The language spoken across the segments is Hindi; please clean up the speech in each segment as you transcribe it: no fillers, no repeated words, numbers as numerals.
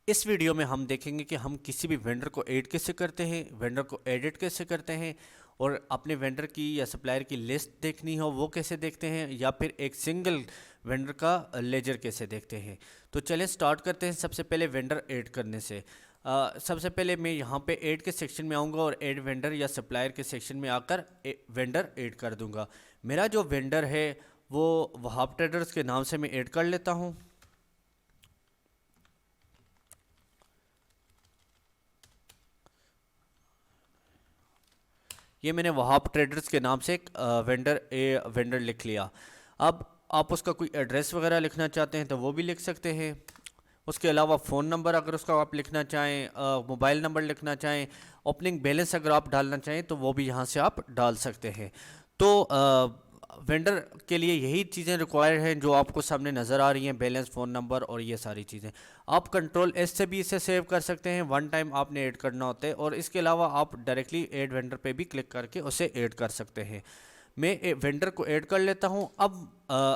इस वीडियो में हम देखेंगे कि हम किसी भी वेंडर को ऐड कैसे करते हैं, वेंडर को एडिट कैसे करते हैं, और अपने वेंडर की या सप्लायर की लिस्ट देखनी हो वो कैसे देखते हैं, या फिर एक सिंगल वेंडर का लेजर कैसे देखते हैं। तो चलें स्टार्ट करते हैं। सबसे पहले वेंडर ऐड करने से सबसे पहले मैं यहाँ पे ऐड के सेक्शन में आऊँगा और ऐड वेंडर या सप्लायर के सेक्शन में आकर वेंडर ऐड कर दूँगा। मेरा जो वेंडर है वो वहाब ट्रेडर्स के नाम से मैं ऐड कर लेता हूँ। ये मैंने वहाब ट्रेडर्स के नाम से एक वेंडर लिख लिया। अब आप उसका कोई एड्रेस वगैरह लिखना चाहते हैं तो वो भी लिख सकते हैं। उसके अलावा फ़ोन नंबर अगर उसका आप लिखना चाहें, मोबाइल नंबर लिखना चाहें, ओपनिंग बैलेंस अगर आप डालना चाहें तो वो भी यहाँ से आप डाल सकते हैं। तो वेंडर के लिए यही चीज़ें रिक्वायर्ड हैं जो आपको सामने नज़र आ रही हैं, बैलेंस, फ़ोन नंबर और ये सारी चीज़ें। आप कंट्रोल एस से भी इसे सेव कर सकते हैं, वन टाइम आपने ऐड करना होता है, और इसके अलावा आप डायरेक्टली ऐड वेंडर पे भी क्लिक करके उसे ऐड कर सकते हैं। मैं वेंडर को ऐड कर लेता हूं। अब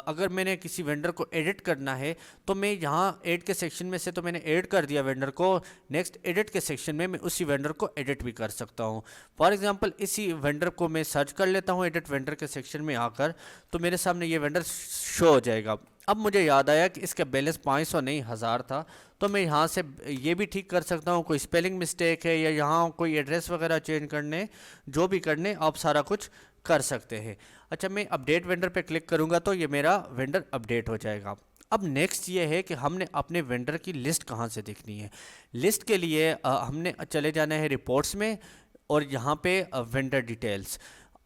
अगर मैंने किसी वेंडर को एडिट करना है तो मैं यहाँ ऐड के सेक्शन में से तो मैंने ऐड कर दिया वेंडर को, नेक्स्ट एडिट के सेक्शन में मैं उसी वेंडर को एडिट भी कर सकता हूँ। फॉर एग्जांपल इसी वेंडर को मैं सर्च कर लेता हूँ एडिट वेंडर के सेक्शन में आकर, तो मेरे सामने ये वेंडर शो हो जाएगा। अब मुझे याद आया कि इसका बैलेंस 500 नहीं 1000 था, तो मैं यहाँ से ये भी ठीक कर सकता हूँ। कोई स्पेलिंग मिस्टेक है या यहाँ कोई एड्रेस वगैरह चेंज करने, जो भी करने आप सारा कुछ कर सकते हैं। अच्छा, मैं अपडेट वेंडर पे क्लिक करूंगा तो ये मेरा वेंडर अपडेट हो जाएगा। अब नेक्स्ट ये है कि हमने अपने वेंडर की लिस्ट कहाँ से देखनी है। लिस्ट के लिए हमने चले जाना है रिपोर्ट्स में, और यहाँ पे वेंडर डिटेल्स,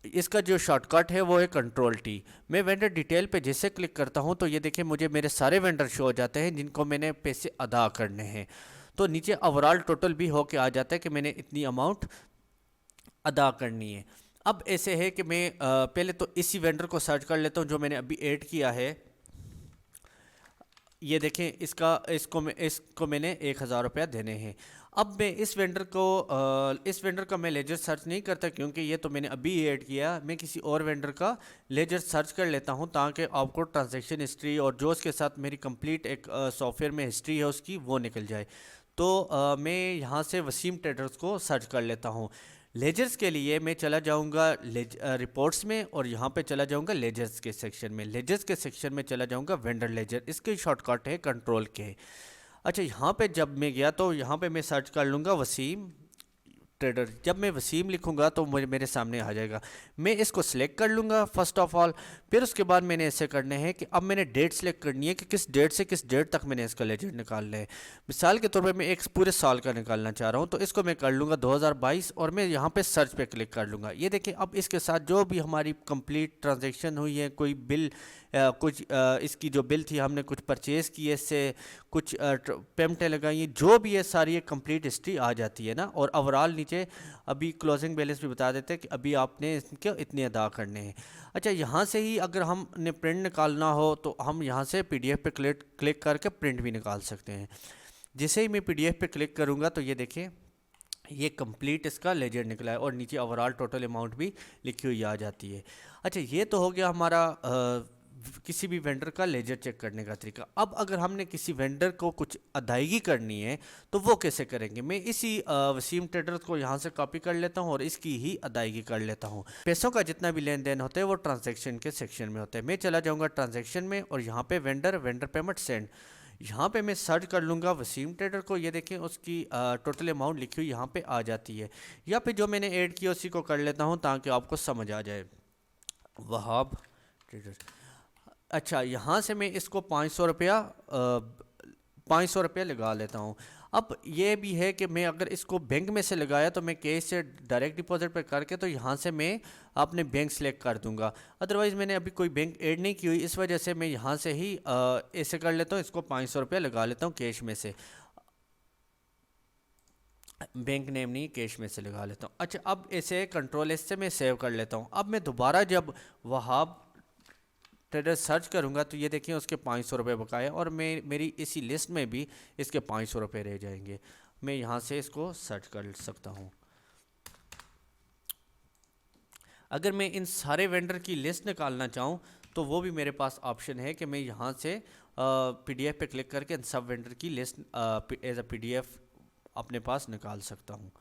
इसका जो शॉर्टकट है वो है कंट्रोल टी। मैं वेंडर डिटेल पे जैसे क्लिक करता हूँ तो ये देखिए मुझे मेरे सारे वेंडर शो हो जाते हैं जिनको मैंने पैसे अदा करने हैं। तो नीचे ओवरऑल टोटल भी होके आ जाता है कि मैंने इतनी अमाउंट अदा करनी है। अब ऐसे है कि मैं पहले तो इसी वेंडर को सर्च कर लेता हूँ जो मैंने अभी ऐड किया है। ये देखें, इसको मैंने 1000 रुपया देने हैं। अब मैं इस वेंडर का मैं लेजर सर्च नहीं करता क्योंकि ये तो मैंने अभी ऐड किया। मैं किसी और वेंडर का लेजर सर्च कर लेता हूँ ताकि आपको ट्रांजैक्शन हिस्ट्री और जो उसके साथ मेरी कंप्लीट एक सॉफ्टवेयर में हिस्ट्री है उसकी वो निकल जाए। तो मैं यहाँ से वसीम ट्रेडर्स को सर्च कर लेता हूँ। लेजर्स के लिए मैं चला जाऊंगा रिपोर्ट्स में, और यहाँ पे चला जाऊंगा लेजर्स के सेक्शन में। लेजर्स के सेक्शन में चला जाऊंगा वेंडर लेजर, इसके शॉर्टकट है कंट्रोल के। अच्छा, यहाँ पे जब मैं गया तो यहाँ पे मैं सर्च कर लूँगा वसीम ट्रेडर। जब मैं वसीम लिखूंगा तो मुझे मेरे सामने आ जाएगा। मैं इसको सिलेक्ट कर लूँगा फर्स्ट ऑफ ऑल। फिर उसके बाद मैंने ऐसे करने हैं कि अब मैंने डेट सेलेक्ट करनी है कि किस डेट से किस डेट तक मैंने इसका लेजर निकालना है। मिसाल के तौर पे मैं एक पूरे साल का निकालना चाह रहा हूँ, तो इसको मैं कर लूँगा 2022, और मैं यहाँ पे सर्च पे क्लिक कर लूँगा। ये देखिए अब इसके साथ जो भी हमारी कंप्लीट ट्रांजेक्शन हुई है, कोई बिल, कुछ इसकी जो बिल थी हमने कुछ परचेज़ किए इससे, कुछ पेमेंटें लगाई हैं, जो भी है सारी एक कंप्लीट हिस्ट्री आ जाती है ना। और ओवरऑल नीचे अभी क्लोजिंग बैलेंस भी बता देते हैं कि अभी आपने इसके इतने अदा करने हैं। अच्छा, यहाँ से ही अगर हमने प्रिंट निकालना हो तो हम यहाँ से पीडीएफ पे क्लिक करके प्रिंट भी निकाल सकते हैं। जैसे ही मैं पीडीएफ पे क्लिक करूँगा तो ये देखिए ये कंप्लीट इसका लेजर निकला है, और नीचे ओवरऑल टोटल अमाउंट भी लिखी हुई आ जाती है। अच्छा, ये तो हो गया हमारा किसी भी वेंडर का लेजर चेक करने का तरीका। अब अगर हमने किसी वेंडर को कुछ अदायगी करनी है तो वो कैसे करेंगे। मैं इसी वसीम ट्रेडर्स को यहाँ से कॉपी कर लेता हूँ और इसकी ही अदायगी कर लेता हूँ। पैसों का जितना भी लेन देन होता है वो ट्रांजैक्शन के सेक्शन में होता है। मैं चला जाऊँगा ट्रांजैक्शन में, और यहाँ पे वेंडर पेमेंट सेंड, यहाँ पे मैं सर्च कर लूँगा वसीम ट्रेडर को। ये देखें उसकी टोटल अमाउंट लिखी हुई यहाँ पे आ जाती है। या फिर जो मैंने ऐड किया उसी को कर लेता हूँ ताकि आपको समझ आ जाए, वहाब ट्रेडर। अच्छा, यहाँ से मैं इसको 500 रुपया लगा लेता हूँ। अब ये भी है कि मैं अगर इसको बैंक में से लगाया तो मैं कैश से डायरेक्ट डिपॉजिट पे करके तो यहाँ से मैं अपने बैंक सेलेक्ट कर दूंगा। अदरवाइज़ मैंने अभी कोई बैंक ऐड नहीं की हुई, इस वजह से मैं यहाँ से ही ऐसे कर लेता हूँ, इसको 500 रुपया लगा लेता हूँ कैश में से। बैंक नेम नहीं, कैश में से लगा लेता हूँ। अच्छा, अब ऐसे कंट्रोल एस से मैं सेव कर लेता हूँ। अब मैं दोबारा जब वहाब ट्रेडर सर्च करूंगा तो ये देखिए उसके 500 रुपये बकाया, और मेरी इसी लिस्ट में भी इसके 500 रुपये रह जाएंगे। मैं यहाँ से इसको सर्च कर सकता हूँ। अगर मैं इन सारे वेंडर की लिस्ट निकालना चाहूँ तो वो भी मेरे पास ऑप्शन है कि मैं यहाँ से पीडीएफ पे क्लिक करके सब वेंडर की लिस्ट एज अ पीडीएफ अपने पास निकाल सकता हूँ।